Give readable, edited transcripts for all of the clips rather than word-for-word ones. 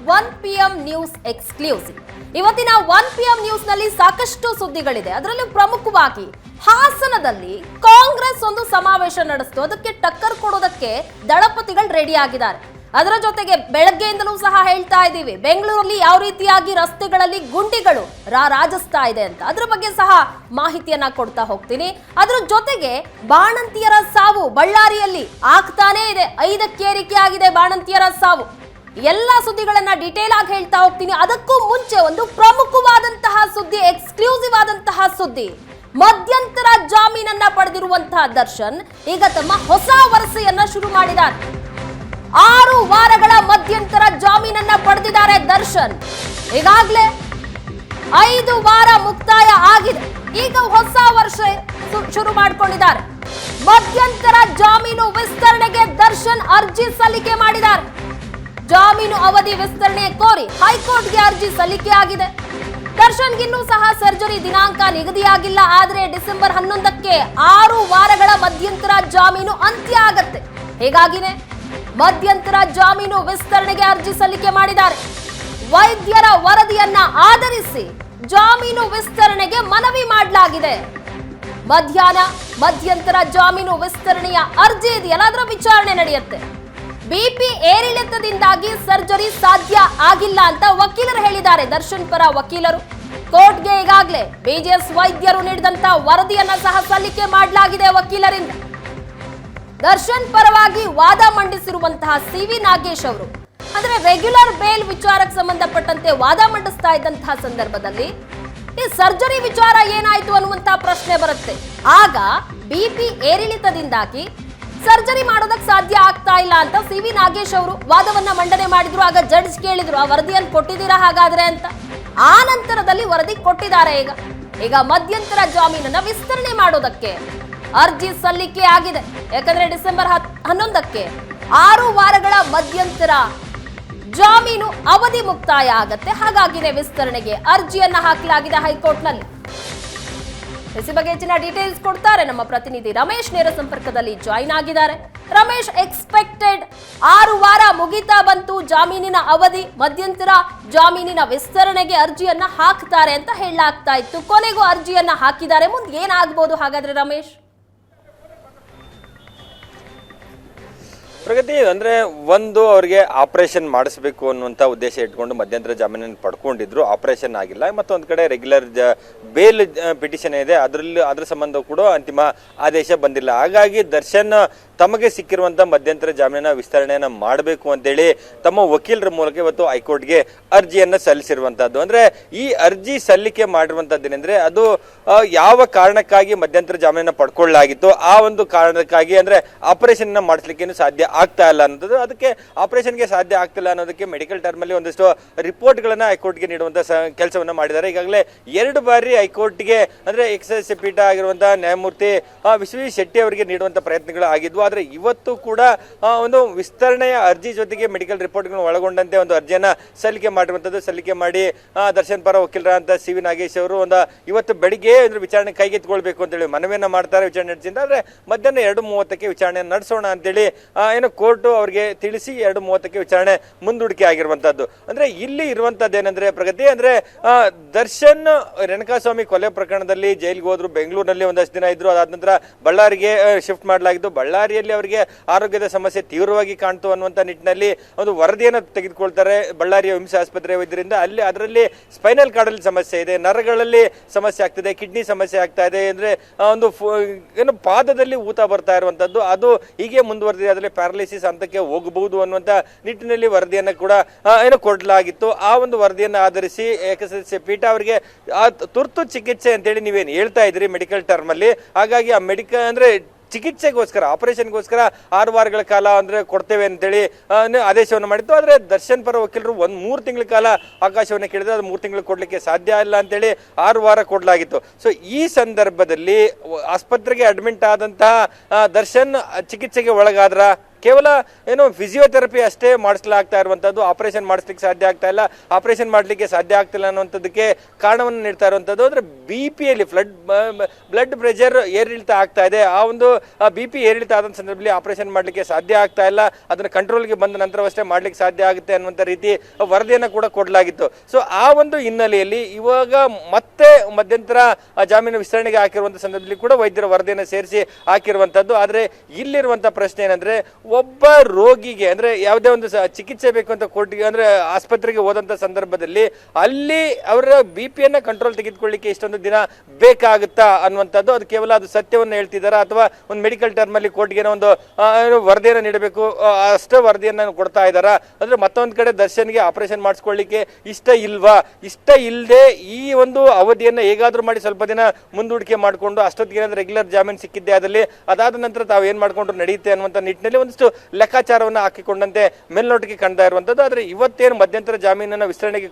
1 PM news exclusive. ಇವತ್ತಿನ 1 PM news ನಲ್ಲಿ ಸಾಕಷ್ಟು ಸುದ್ದಿಗಳಿದೆ. ಅದರಲ್ಲೂ ಪ್ರಮುಖವಾಗಿ ಹಾಸನದಲ್ಲಿ ಕಾಂಗ್ರೆಸ್ ಒಂದು ಸಮಾವೇಶ ನಡೆಸಿತು. ಅದಕ್ಕೆ ಟಕ್ಕರ್ ಕೊಡೋದಕ್ಕೆ ದಳಪತಿಗಳು ರೆಡಿ ಆಗಿದ್ದಾರೆ. ಅದರ ಜೊತೆಗೆ ಬೆಳಗ್ಗೆಯಿಂದಲೂ ಸಹ ಹೇಳ್ತಾ ಇದ್ದೀವಿ, ಬೆಂಗಳೂರಲ್ಲಿ ಯಾವ ರೀತಿಯಾಗಿ ರಸ್ತೆಗಳಲ್ಲಿ ಗುಂಡಿಗಳು ರಾಜಿಸ್ತಾ ಇದೆ ಅಂತ, ಅದ್ರ ಬಗ್ಗೆ ಸಹ ಮಾಹಿತಿಯನ್ನ ಕೊಡ್ತಾ ಹೋಗ್ತೀನಿ. ಅದ್ರ ಜೊತೆಗೆ ಬಾಣಂತಿಯರ ಸಾವು ಬಳ್ಳಾರಿಯಲ್ಲಿ ಆಗ್ತಾನೇ ಇದೆ. 5ಕ್ಕೆ ಏರಿಕೆ ಆಗಿದೆ ಬಾಣಂತಿಯರ ಸಾವು. ಎಲ್ಲ ಸುದ್ದಿಗಳನ್ನ ಡೀಟೇಲ್ ಆಗಿ ಹೇಳ್ತಾ ಹೋಗ್ತೀನಿ. ಅದಕ್ಕೂ ಮುಂಚೆ ಒಂದು ಪ್ರಮುಖವಾದಂತಹ ಸುದ್ದಿ, ಎಕ್ಸ್ಕ್ಲೂಸಿವ್ ಆದಂತಹ ಸುದ್ದಿ. ಮಧ್ಯಂತರ ಜಾಮೀನನ್ನ ಪಡೆದಿರುವಂತಹ ದರ್ಶನ್ ಈಗ ತಮ್ಮ ಹೊಸ ವರಸೆಯನ್ನ ಶುರು ಮಾಡಿದ್ದಾರೆ. 6 ವಾರಗಳ ಮಧ್ಯಂತರ ಜಾಮೀನನ್ನ ಪಡೆದಿದ್ದಾರೆ ದರ್ಶನ್. ಈಗಾಗಲೇ 5 ವಾರ ಮುಕ್ತಾಯ ಆಗಿದೆ. ಈಗ ಹೊಸ ವರ್ಷ ಶುರು ಮಾಡಿಕೊಂಡಿದ್ದಾರೆ. ಮಧ್ಯಂತರ ಜಾಮೀನು ವಿಸ್ತರಣೆಗೆ ದರ್ಶನ್ ಅರ್ಜಿ ಸಲ್ಲಿಕೆ ಮಾಡಿದ್ದಾರೆ. ಜಾಮೀನು ಅವಧಿ ವಿಸ್ತರಣೆ ಕೋರಿ ಹೈಕೋರ್ಟ್ಗೆ ಅರ್ಜಿ ಸಲ್ಲಿಕೆ ಆಗಿದೆ. ದರ್ಶನ್ಗಿನ್ನೂ ಸಹ ಸರ್ಜರಿ ದಿನಾಂಕ ನಿಗದಿಯಾಗಿಲ್ಲ. ಆದರೆ ಡಿಸೆಂಬರ್ 11ಕ್ಕೆ 6 ವಾರಗಳ ಮಧ್ಯಂತರ ಜಾಮೀನು ಅಂತ್ಯ ಆಗತ್ತೆ. ಹೀಗಾಗಿನೇ ಮಧ್ಯಂತರ ಜಾಮೀನು ವಿಸ್ತರಣೆಗೆ ಅರ್ಜಿ ಸಲ್ಲಿಕೆ ಮಾಡಿದ್ದಾರೆ. ವೈದ್ಯರ ವರದಿಯನ್ನ ಆಧರಿಸಿ ಜಾಮೀನು ವಿಸ್ತರಣೆಗೆ ಮನವಿ ಮಾಡಲಾಗಿದೆ. ಮಧ್ಯಾಹ್ನ ಮಧ್ಯಂತರ ಜಾಮೀನು ವಿಸ್ತರಣೆಯ ಅರ್ಜಿ ಇದೆಯಲ್ಲ, ಅದರ ವಿಚಾರಣೆ ನಡೆಯುತ್ತೆ. ಬಿಪಿ ಏರಿಳಿತದಿಂದಾಗಿ ಸರ್ಜರಿ ಸಾಧ್ಯ ಆಗಿಲ್ಲ ಅಂತ ವಕೀಲರು ಹೇಳಿದ್ದಾರೆ. ದರ್ಶನ್ ಪರ ವಕೀಲರು ಕೋರ್ಟ್ಗೆ ಈಗಾಗಲೇ ಬಿಜಿಎಸ್ ವೈದ್ಯರು ನೀಡಿದಂತ ವರದಿಯನ್ನ ಸಹ ಸಲ್ಲಿಕೆ ಮಾಡಲಾಗಿದೆ ವಕೀಲರಿಂದ. ದರ್ಶನ್ ಪರವಾಗಿ ವಾದ ಮಂಡಿಸಿರುವಂತಹ ಸಿ.ವಿ. ನಾಗೇಶ್ ಅವರು ಅಂದ್ರೆ ರೆಗ್ಯುಲರ್ ಬೇಲ್ ವಿಚಾರಕ್ಕೆ ಸಂಬಂಧಪಟ್ಟಂತೆ ವಾದ ಮಂಡಿಸ್ತಾ ಇದ್ದಂತಹ ಸಂದರ್ಭದಲ್ಲಿ ಈ ಸರ್ಜರಿ ವಿಚಾರ ಏನಾಯ್ತು ಅನ್ನುವಂತಹ ಪ್ರಶ್ನೆ ಬರುತ್ತೆ. ಆಗ ಬಿಪಿ ಏರಿಳಿತದಿಂದಾಗಿ ಸರ್ಜರಿ ಮಾಡೋದಕ್ಕೆ ಸಾಧ್ಯ ಆಗ್ತಾ ಇಲ್ಲ ಅಂತ ಸಿ.ವಿ. ನಾಗೇಶ್ ಅವರು ವಾದವನ್ನ ಮಂಡನೆ ಮಾಡಿದ್ರು. ಆಗ ಜಡ್ಜ್ ಕೇಳಿದ್ರು, ಆ ವರದಿಯನ್ನು ಕೊಟ್ಟಿದ್ದೀರಾ ಹಾಗಾದ್ರೆ ಅಂತ. ಆ ನಂತರದಲ್ಲಿ ವರದಿ ಕೊಟ್ಟಿದ್ದಾರೆ. ಈಗ ಮಧ್ಯಂತರ ಜಾಮೀನನ್ನ ವಿಸ್ತರಣೆ ಮಾಡೋದಕ್ಕೆ ಅರ್ಜಿ ಸಲ್ಲಿಕೆ ಆಗಿದೆ. ಯಾಕಂದ್ರೆ ಡಿಸೆಂಬರ್ 11ಕ್ಕೆ 6 ವಾರಗಳ ಮಧ್ಯಂತರ ಜಾಮೀನು ಅವಧಿ ಮುಕ್ತಾಯ ಆಗತ್ತೆ. ಹಾಗಾಗಿನೇ ವಿಸ್ತರಣೆಗೆ ಅರ್ಜಿಯನ್ನ ಹಾಕಲಾಗಿದೆ ಹೈಕೋರ್ಟ್ನಲ್ಲಿ. ಈ ಬಗ್ಗೆ ಹೆಚ್ಚಿನ ಡೀಟೇಲ್ಸ್ ಕೊಡ್ತಾರೆ ನಮ್ಮ ಪ್ರತಿನಿಧಿ ರಮೇಶ್. ನೇರ ಸಂಪರ್ಕದಲ್ಲಿ ಜಾಯಿನ್ ಆಗಿದ್ದಾರೆ. ರಮೇಶ್, ಎಕ್ಸ್ಪೆಕ್ಟೆಡ್ 6 ವಾರ ಮುಗಿತಾ ಬಂತು ಜಾಮೀನಿನ ಅವಧಿ, ಮಧ್ಯಂತರ ಜಾಮೀನಿನ ವಿಸ್ತರಣೆಗೆ ಅರ್ಜಿಯನ್ನ ಹಾಕ್ತಾರೆ ಅಂತ ಹೇಳಲಾಗ್ತಾ ಇತ್ತು. ಕೊನೆಗೂ ಅರ್ಜಿಯನ್ನ ಹಾಕಿದ್ದಾರೆ. ಮುಂದೆ ಏನಾಗಬಹುದು ಹಾಗಾದ್ರೆ ರಮೇಶ್? ಪ್ರಗತಿ ಅಂದ್ರೆ ಒಂದು ಅವರಿಗೆ ಆಪರೇಷನ್ ಮಾಡಿಸಬೇಕು ಅನ್ನುವಂಥ ಉದ್ದೇಶ ಇಟ್ಕೊಂಡು ಮಧ್ಯಂತರ ಜಾಮೀನನ್ನು ಪಡ್ಕೊಂಡಿದ್ರು. ಆಪರೇಷನ್ ಆಗಿಲ್ಲ. ಮತ್ತೊಂದು ಕಡೆ ರೆಗ್ಯುಲರ್ ಬೇಲ್ ಪಿಟಿಷನ್ ಇದೆ, ಅದ್ರ ಸಂಬಂಧ ಕೂಡ ಅಂತಿಮ ಆದೇಶ ಬಂದಿಲ್ಲ. ಹಾಗಾಗಿ ದರ್ಶನ್ ತಮಗೆ ಸಿಕ್ಕಿರುವಂಥ ಮಧ್ಯಂತರ ಜಾಮೀನ ವಿಸ್ತರಣೆಯನ್ನ ಮಾಡಬೇಕು ಅಂತೇಳಿ ತಮ್ಮ ವಕೀಲರ ಮೂಲಕ ಇವತ್ತು ಹೈಕೋರ್ಟ್ಗೆ ಅರ್ಜಿಯನ್ನ ಸಲ್ಲಿಸಿರುವಂತಹದ್ದು. ಅಂದ್ರೆ ಈ ಅರ್ಜಿ ಸಲ್ಲಿಕೆ ಮಾಡಿರುವಂತದ್ದೇನೆಂದ್ರೆ ಅದು ಯಾವ ಕಾರಣಕ್ಕಾಗಿ ಮಧ್ಯಂತರ ಜಾಮೀನನ್ನ ಪಡ್ಕೊಳ್ಳಲಾಗಿತ್ತು, ಆ ಒಂದು ಕಾರಣಕ್ಕಾಗಿ ಅಂದ್ರೆ ಆಪರೇಷನ್ ಮಾಡಿಸ್ಲಿಕ್ಕೆ ಸಾಧ್ಯ ಆಗ್ತಾ ಇಲ್ಲ ಅನ್ನೋದು. ಅದಕ್ಕೆ ಆಪರೇಷನ್ಗೆ ಸಾಧ್ಯ ಆಗ್ತಿಲ್ಲ ಅನ್ನೋದಕ್ಕೆ ಮೆಡಿಕಲ್ ಟರ್ಮ್ ಅಲ್ಲಿ ಒಂದಷ್ಟು ರಿಪೋರ್ಟ್ ಗಳನ್ನ ಹೈಕೋರ್ಟ್ಗೆ ನೀಡುವಂತ ಕೆಲಸವನ್ನ ಮಾಡಿದ್ದಾರೆ. ಈಗಾಗಲೇ 2 ಬಾರಿ ಹೈಕೋರ್ಟ್ಗೆ ಅಂದ್ರೆ ಎಕ್ಸೈಸ್ ಪೀಠ ಆಗಿರುವಂತಹ ನ್ಯಾಯಮೂರ್ತಿ ವಿಶ್ವ ಶೆಟ್ಟಿ ಅವರಿಗೆ ನೀಡುವಂತ ಪ್ರಯತ್ನಗಳು ಆಗಿದ್ವು. ಆದ್ರೆ ಇವತ್ತು ಕೂಡ ಒಂದು ವಿಸ್ತರಣೆಯ ಅರ್ಜಿ ಜೊತೆಗೆ ಮೆಡಿಕಲ್ ರಿಪೋರ್ಟ್ಗಳನ್ನು ಒಳಗೊಂಡಂತೆ ಒಂದು ಅರ್ಜಿಯನ್ನ ಸಲ್ಲಿಕೆ ಮಾಡಿರುವಂತದ್ದು. ಸಲ್ಲಿಕೆ ಮಾಡಿ ದರ್ಶನ್ ಪರ ವಕೀಲರಂತ ಸಿ.ವಿ. ನಾಗೇಶ್ ಅವರು ಇವತ್ತು ಬೆಳಿಗ್ಗೆ ವಿಚಾರಣೆ ಕೈಗೆತ್ತಿಕೊಳ್ಬೇಕು ಅಂತೇಳಿ ಮನವಿಯನ್ನ ಮಾಡ್ತಾರೆ. ವಿಚಾರಣೆ ನಡೆಸಿದ ಆದ್ರೆ ಮಧ್ಯಾಹ್ನ 2:30ಕ್ಕೆ ವಿಚಾರಣೆ ನಡೆಸೋಣ ಅಂತೇಳಿ ಕೋರ್ಟ್ ಅವರಿಗೆ ತಿಳಿಸಿ 2:30ಕ್ಕೆ ವಿಚಾರಣೆ ಮುಂದೂಡಿಕೆ ಆಗಿರುವಂತದ್ದು. ಅಂದ್ರೆ ಇಲ್ಲಿ ಇರುವಂತದ್ದೇನೆಂದ್ರೆ ಪ್ರಗತಿ ಅಂದ್ರೆ ದರ್ಶನ್ ರೇಣುಕಾಸ್ವಾಮಿ ಕೊಲೆ ಪ್ರಕರಣದಲ್ಲಿ ಜೈಲಿಗೆ ಹೋದ್ರು. ಬೆಂಗಳೂರಿನಲ್ಲಿ ಒಂದಷ್ಟು ದಿನ ಇದ್ರು. ಅದಾದ ನಂತರ ಬಳ್ಳಾರಿಗೆ ಶಿಫ್ಟ್ ಮಾಡಲಾಗಿದ್ದು. ಬಳ್ಳಾರಿಯಲ್ಲಿ ಅವರಿಗೆ ಆರೋಗ್ಯದ ಸಮಸ್ಯೆ ತೀವ್ರವಾಗಿ ಕಾಣ್ತು ಅನ್ನುವಂತ ನಿಟ್ಟಿನಲ್ಲಿ ಒಂದು ವರದಿಯನ್ನು ತೆಗೆದುಕೊಳ್ತಾರೆ ಬಳ್ಳಾರಿಯ ವಿಮ್ಸ್ ಆಸ್ಪತ್ರೆ ವೈದ್ಯರಿಂದ. ಅದರಲ್ಲಿ ಸ್ಪೈನಲ್ ಕಾರ್ಡ್ ಅಲ್ಲಿ ಸಮಸ್ಯೆ ಇದೆ, ನರಗಳಲ್ಲಿ ಸಮಸ್ಯೆ ಆಗ್ತಿದೆ, ಕಿಡ್ನಿ ಸಮಸ್ಯೆ ಆಗ್ತಾ ಇದೆ, ಅಂದ್ರೆ ಒಂದು ಪಾದದಲ್ಲಿ ಊತ ಬರ್ತಾ ಇರುವಂತದ್ದು. ಅದು ಹೀಗೆ ಮುಂದುವರೆದಿದೆ, ಅದರಲ್ಲಿ ಪ್ಯಾರಲಿಸಿಸ್ ಹಂತಕ್ಕೆ ಹೋಗಬಹುದು ಅನ್ನುವಂತ ನಿಟ್ಟಿನಲ್ಲಿ ವರದಿಯನ್ನ ಕೂಡ ಕೊಡಲಾಗಿತ್ತು. ಆ ಒಂದು ವರದಿಯನ್ನ ಆಧರಿಸಿ ಪೀಠ ಅವರಿಗೆ ತುರ್ತು ಚಿಕಿತ್ಸೆ ಅಂತೇಳಿ ನೀವೇನು ಹೇಳ್ತಾ ಇದ್ರಿ ಮೆಡಿಕಲ್ ಟರ್ಮ್ ಅಲ್ಲಿ, ಹಾಗಾಗಿ ಆ ಮೆಡಿಕಲ್ ಅಂದ್ರೆ ಚಿಕಿತ್ಸೆಗೋಸ್ಕರ ಆಪರೇಷನ್ಗೋಸ್ಕರ 6 ವಾರಗಳ ಕಾಲ ಅಂದ್ರೆ ಕೊಡ್ತೇವೆ ಅಂತೇಳಿ ಆದೇಶವನ್ನು ಮಾಡಿತ್ತು. ಆದ್ರೆ ದರ್ಶನ್ ಪರ ವಕೀಲರು 3 ತಿಂಗಳ ಕಾಲ ಅವಕಾಶವನ್ನು ಕೇಳಿದ್ರೆ ಅದು 3 ತಿಂಗಳು ಕೊಡ್ಲಿಕ್ಕೆ ಸಾಧ್ಯ ಇಲ್ಲ ಅಂತೇಳಿ 6 ವಾರ ಕೊಡ್ಲಾಗಿತ್ತು. ಸೊ ಈ ಸಂದರ್ಭದಲ್ಲಿ ಆಸ್ಪತ್ರೆಗೆ ಅಡ್ಮಿಟ್ ಆದಂತಹ ದರ್ಶನ್ ಚಿಕಿತ್ಸೆಗೆ ಒಳಗಾದ್ರ ಕೇವಲ ಏನು ಫಿಸಿಯೋಥೆರಪಿ ಅಷ್ಟೇ ಮಾಡಿಸ್ಲಾಗ್ತಾ ಇರುವಂಥದ್ದು, ಆಪರೇಷನ್ ಮಾಡಿಸ್ಲಿಕ್ಕೆ ಸಾಧ್ಯ ಆಗ್ತಾ ಇಲ್ಲ, ಆಪರೇಷನ್ ಮಾಡಲಿಕ್ಕೆ ಸಾಧ್ಯ ಆಗ್ತಿಲ್ಲ ಅನ್ನುವಂಥದ್ದಕ್ಕೆ ಕಾರಣವನ್ನು ನೀಡ್ತಾ ಇರುವಂಥದ್ದು. ಅಂದರೆ BP ಯಲ್ಲಿ ಬ್ಲಡ್ ಪ್ರೆಷರ್ ಏರಿಳಿತ ಆಗ್ತಾ ಇದೆ. ಆ ಒಂದು BP ಏರಿಳಿತ ಆದ ಸಂದರ್ಭದಲ್ಲಿ ಆಪರೇಷನ್ ಮಾಡಲಿಕ್ಕೆ ಸಾಧ್ಯ ಆಗ್ತಾ ಇಲ್ಲ, ಅದನ್ನು ಕಂಟ್ರೋಲ್ಗೆ ಬಂದ ನಂತರವಷ್ಟೇ ಮಾಡ್ಲಿಕ್ಕೆ ಸಾಧ್ಯ ಆಗುತ್ತೆ ಅನ್ನುವಂಥ ರೀತಿ ವರದಿಯನ್ನು ಕೂಡ ಕೊಡಲಾಗಿತ್ತು. ಸೊ ಆ ಒಂದು ಹಿನ್ನೆಲೆಯಲ್ಲಿ ಇವಾಗ ಮತ್ತೆ ಮಧ್ಯಂತರ ಜಾಮೀನು ವಿಸ್ತರಣೆಗೆ ಹಾಕಿರುವಂಥ ಸಂದರ್ಭದಲ್ಲಿ ಕೂಡ ವೈದ್ಯರ ವರದಿಯನ್ನು ಸೇರಿಸಿ ಹಾಕಿರುವಂಥದ್ದು. ಆದರೆ ಇಲ್ಲಿರುವಂಥ ಪ್ರಶ್ನೆ ಏನಂದ್ರೆ, ಒಬ್ಬ ರೋಗಿಗೆ ಅಂದ್ರೆ ಯಾವುದೇ ಒಂದು ಚಿಕಿತ್ಸೆ ಬೇಕು ಅಂತ ಕೋರ್ಟ್ಗೆ ಅಂದ್ರೆ ಆಸ್ಪತ್ರೆಗೆ ಹೋದಂಥ ಸಂದರ್ಭದಲ್ಲಿ ಅಲ್ಲಿ ಅವರ BP ಕಂಟ್ರೋಲ್ ತೆಗೆದುಕೊಳ್ಳಿಕ್ಕೆ ಇಷ್ಟೊಂದು ದಿನ ಬೇಕಾಗುತ್ತಾ ಅನ್ನುವಂಥದ್ದು. ಅದು ಕೇವಲ ಅದು ಸತ್ಯವನ್ನು ಹೇಳ್ತಿದ್ದಾರಾ ಅಥವಾ ಒಂದು ಮೆಡಿಕಲ್ ಟರ್ಮ್ ಅಲ್ಲಿ ಕೋರ್ಟ್ಗೆ ಒಂದು ವರದಿಯನ್ನು ನೀಡಬೇಕು ಅಷ್ಟೇ ವರದಿಯನ್ನು ಕೊಡ್ತಾ ಇದ್ದಾರಾ? ಅಂದ್ರೆ ಮತ್ತೊಂದು ಕಡೆ ದರ್ಶನ್ಗೆ ಆಪರೇಷನ್ ಮಾಡಿಸ್ಕೊಳ್ಳಿಕ್ಕೆ ಇಷ್ಟ ಇಲ್ವಾ? ಇಷ್ಟ ಇಲ್ಲದೆ ಈ ಒಂದು ಅವಧಿಯನ್ನು ಹೇಗಾದ್ರೂ ಮಾಡಿ ಸ್ವಲ್ಪ ದಿನ ಮುಂದೂಡಿಕೆ ಮಾಡಿಕೊಂಡು ಅಷ್ಟೊತ್ತಿಗೆ ರೆಗ್ಯುಲರ್ ಜಾಮೀನು ಸಿಕ್ಕಿದ್ದೆ ಆದಲ್ಲಿ ಅದಾದ ನಂತರ ತಾವು ಏನ್ ಮಾಡ್ಕೊಂಡ್ರು ನಡೆಯುತ್ತೆ ಅನ್ನುವಂಥ ನಿಟ್ಟಿನಲ್ಲಿ ಒಂದಿಷ್ಟು ಲೆಕ್ಕಾಚಾರವನ್ನು ಹಾಕಿಕೊಂಡಂತೆ ಮೇಲ್ನೋಟಕ್ಕೆ ಕಾಣ್ತಾ ಇರುವಂಥದ್ದು. ಆದರೆ ಇವತ್ತೇನು ಮಧ್ಯಂತರ ಜಾಮೀನನ್ನು ವಿಸ್ತರಣೆಗೆ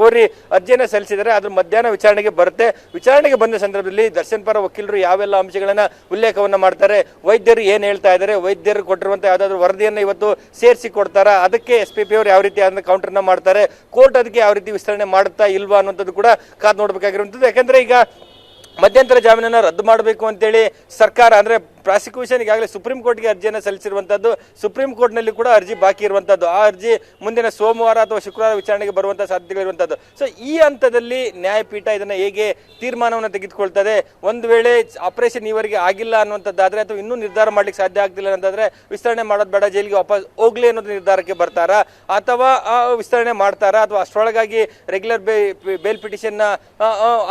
ಕೋರಿ ಅರ್ಜಿಯನ್ನು ಸಲ್ಲಿಸಿದರೆ ಅದ್ರ ಮಧ್ಯಾಹ್ನ ವಿಚಾರಣೆಗೆ ಬರುತ್ತೆ. ವಿಚಾರಣೆಗೆ ಬಂದ ಸಂದರ್ಭದಲ್ಲಿ ದರ್ಶನ್ ಪರ ವಕೀಲರು ಯಾವೆಲ್ಲ ಅಂಶಗಳನ್ನ ಉಲ್ಲೇಖವನ್ನ ಮಾಡ್ತಾರೆ, ವೈದ್ಯರು ಏನ್ ಹೇಳ್ತಾ ಇದ್ದಾರೆ, ವೈದ್ಯರು ಕೊಟ್ಟಿರುವಂತ ಯಾವ್ದಾದ್ರು ವರದಿಯನ್ನು ಇವತ್ತು ಸೇರಿಸಿ ಕೊಡ್ತಾರಾ, ಅದಕ್ಕೆ SPP ಅವರು ಯಾವ ರೀತಿ ಅದನ್ನ ಕೌಂಟರ್ನ ಮಾಡ್ತಾರೆ, ಕೋರ್ಟ್ ಅದಕ್ಕೆ ಯಾವ ರೀತಿ ವಿಸ್ತರಣೆ ಮಾಡುತ್ತಾ ಇಲ್ವಾ ಅನ್ನೋದು ಕೂಡ ಕಾದು ನೋಡ್ಬೇಕಾಗಿರುವಂಥದ್ದು. ಯಾಕಂದ್ರೆ ಈಗ ಮಧ್ಯಂತರ ಜಾಮೀನನ್ನು ರದ್ದು ಮಾಡಬೇಕು ಅಂತೇಳಿ ಸರ್ಕಾರ ಅಂದ್ರೆ ಪ್ರಾಸಿಕ್ಯೂಷನ್ ಈಗಾಗಲೇ ಸುಪ್ರೀಂ ಕೋರ್ಟ್ಗೆ ಅರ್ಜಿಯನ್ನು ಸಲ್ಲಿಸಿರುವಂಥದ್ದು. ಸುಪ್ರೀಂ ಕೋರ್ಟ್ನಲ್ಲಿ ಕೂಡ ಅರ್ಜಿ ಬಾಕಿ ಇರುವಂಥದ್ದು. ಆ ಅರ್ಜಿ ಮುಂದಿನ ಸೋಮವಾರ ಅಥವಾ ಶುಕ್ರವಾರ ವಿಚಾರಣೆಗೆ ಬರುವಂಥ ಸಾಧ್ಯತೆಗಳಿರುವಂಥದ್ದು. ಸೊ ಈ ಹಂತದಲ್ಲಿ ನ್ಯಾಯಪೀಠ ಇದನ್ನು ಹೇಗೆ ತೀರ್ಮಾನವನ್ನು ತೆಗೆದುಕೊಳ್ತದೆ, ಒಂದು ವೇಳೆ ಆಪರೇಷನ್ ಈವರೆಗೆ ಆಗಿಲ್ಲ ಅನ್ನುವಂಥದ್ದಾದ್ರೆ ಅಥವಾ ಇನ್ನೂ ನಿರ್ಧಾರ ಮಾಡ್ಲಿಕ್ಕೆ ಸಾಧ್ಯ ಆಗ್ತಿಲ್ಲ ಅಂತಂದ್ರೆ ವಿಸ್ತರಣೆ ಮಾಡೋದು ಬೇಡ, ಜೈಲಿಗೆ ವಾಪಸ್ ಹೋಗ್ಲಿ ಅನ್ನೋದು ನಿರ್ಧಾರಕ್ಕೆ ಬರ್ತಾರಾ ಅಥವಾ ವಿಸ್ತರಣೆ ಮಾಡ್ತಾರಾ ಅಥವಾ ಅಷ್ಟರೊಳಗಾಗಿ ರೆಗ್ಯುಲರ್ ಬೇಲ್ ಪಿಟಿಷನ್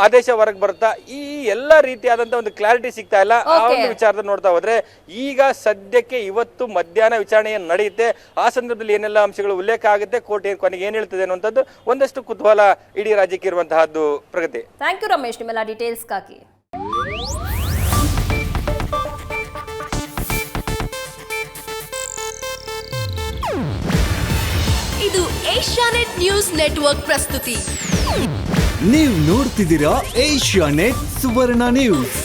ಆದೇಶ ಹೊರಗೆ ಬರುತ್ತಾ? ಈ ಎಲ್ಲ ರೀತಿಯಾದಂತ ಒಂದು ಕ್ಲಾರಿಟಿ ಸಿಗ್ತಾ ಇಲ್ಲ. ಆ ಒಂದು ವಿಚಾರದ ನೋಡ್ತಾ ಹೋದ್ರೆ ಈಗ ಸದ್ಯಕ್ಕೆ ಇವತ್ತು ಮಧ್ಯಾಹ್ನ ವಿಚಾರಣೆ ನಡೆಯುತ್ತೆ. ಆ ಸಂದರ್ಭದಲ್ಲಿ ಏನೆಲ್ಲ ಅಂಶಗಳು ಉಲ್ಲೇಖ ಆಗುತ್ತೆ, ಕೋರ್ಟ್ ಕೊನೆಗೆ ಏನ್ ಹೇಳ್ತದೆ ಅನ್ನುವಂಥದ್ದು ಒಂದಷ್ಟು ಕುತೂಹಲ ಇಡೀ ರಾಜ್ಯಕ್ಕೆ ಇರುವಂತಹದ್ದು. ಪ್ರಗತಿ, ಥ್ಯಾಂಕ್ ಯು ರಮೇಶ್ ನಿಮ್ಮೆಲ್ಲ ಡೀಟೇಲ್ಸ್ಗಾಗಿ. ಇದು ಏಷ್ಯಾನೆಟ್ ನ್ಯೂಸ್ ನೆಟ್ವರ್ಕ್ ಪ್ರಸ್ತುತಿ. ನೀವು ನೋಡ್ತಿದ್ದೀರಾ ಏಷ್ಯಾನೆಟ್ ಸುವರ್ಣ ನ್ಯೂಸ್.